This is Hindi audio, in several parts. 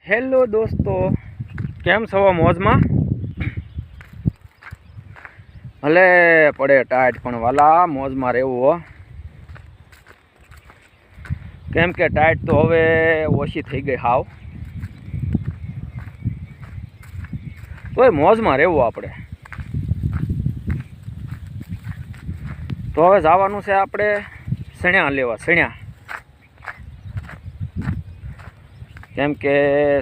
हेलो दोस्तों, केम छो मौज में? भले पड़े टाइट पण वाला मौज में रहेवो, केम के टाइट तो हवे ओછી थई गई हाव, तो मौज में रहेवो आपणे। तो हवे जवानुं छे आपणे सण्या लेवा। सण्या केम के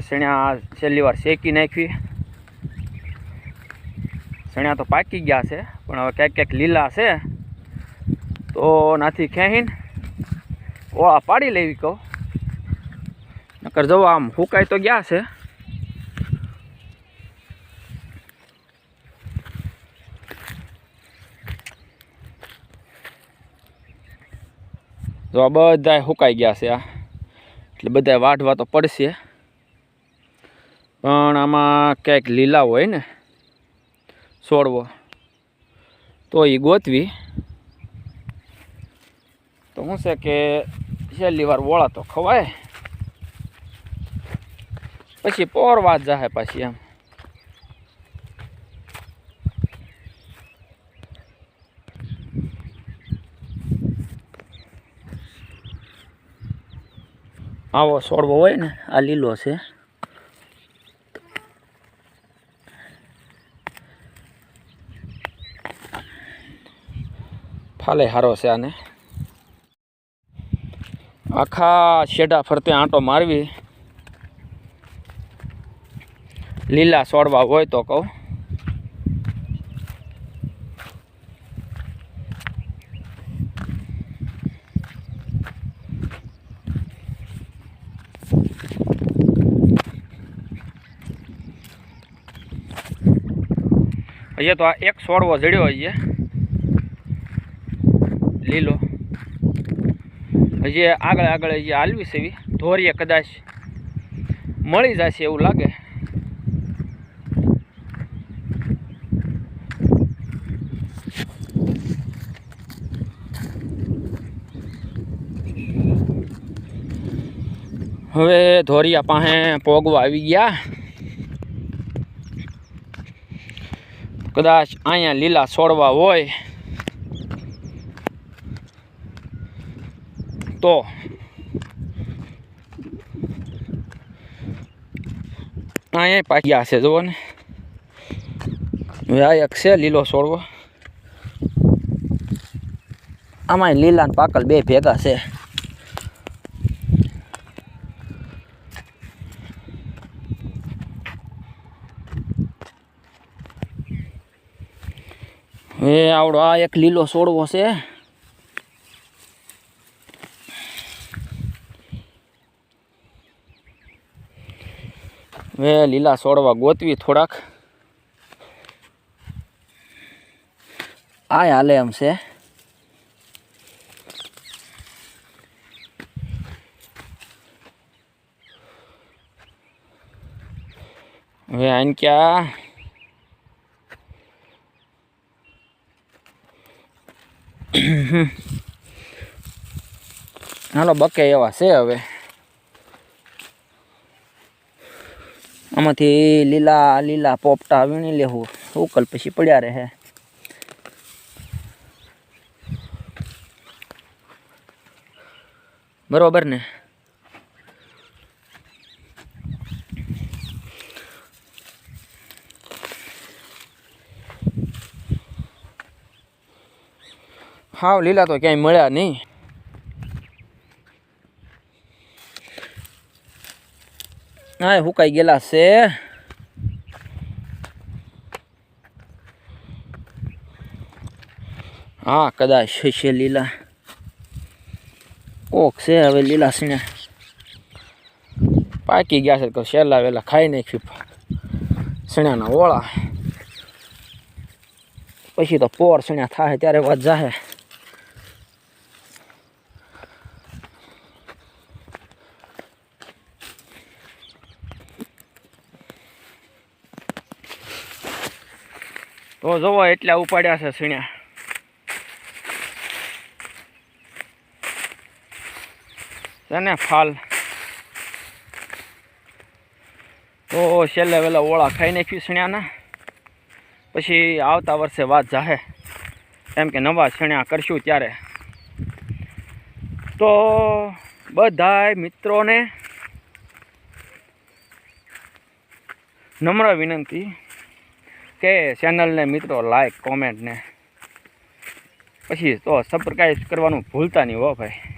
सण्या छेल्ली वार शेकी नाखी। सण्या तो पाकी गया है पण हवे क्यांक क्यांक लीला है तो नाथी खेहीन ओळा पाड़ी लेवी कहूँ, नकर जो आम हुकाई तो गया है। जो आ बधाय हुकाई गया है એટલે બધાય વાઢવા તો પડશે, પણ આમાં ક્યાંક લીલા હોય ને છોડવો તો એ ગોતવી। તો શું છે કે છેલ્લી વાર વોળા તો ખવાય, પછી પોર વાત જાહે પાછી એમ। આવો છોડવો હોય ને આ લીલો છે, ફાલે હારો છે આને। આખા શેઢા ફરતે આંટો મારવી, લીલા છોડવા હોય તો કહું। ये तो आ एक छोड़वो जड़्यो है लीलो, हजी आगळे आगळे जे आलवी सेवी धोरीए कदाच मळी जशे एवुं लागे। हवे धोरिया पासे पोगवा आवी गया, कदाच अहींया लीला छोड़वा होय तो अहीं पाकी गया छे। जुओ ने आ एक छे लीलो छोड़वो, आमां लीला ने पाकल बे भेगा छे। हे आवड़ो आ एक लीलो छोड़वो छे, वे लीला छोड़वा गोतवी थोड़ाक आ हाले एम छे। वे आन क्या हालो बके एवा छे। हवे आमांथी लीला लीला पोपटा वीणी लेवुं, उकल पछी पड्या रहे। बरोबर ने? हाव लीला तो क्यांय मळ्या नहीं। हाँ हुकाई गेला से। हाँ कदाच छे लीला कोक से। हवे लीला सीने पाकी गया है तो शेला वेला खाई नाखी सीण्याना ओळा, पछी तो पोर सीण्या थाहे त्यारे वात जाहे। तो जोवा एटला उपाड्या छे सीण्या। फाल તો છેલ્લે વહેલા ઓળા ખાઈ નાખ્યું સણ્યાના, પછી આવતા વર્ષે વાત જાહે, એમ કે નવા સણ્યા કરશું ત્યારે. તો બધાય મિત્રોને નમ્ર વિનંતી કે ચેનલને મિત્રો લાઈક કોમેન્ટ ને પછી તો સબસ્ક્રાઈબ કરવાનું ભૂલતા નહીં હો ભાઈ.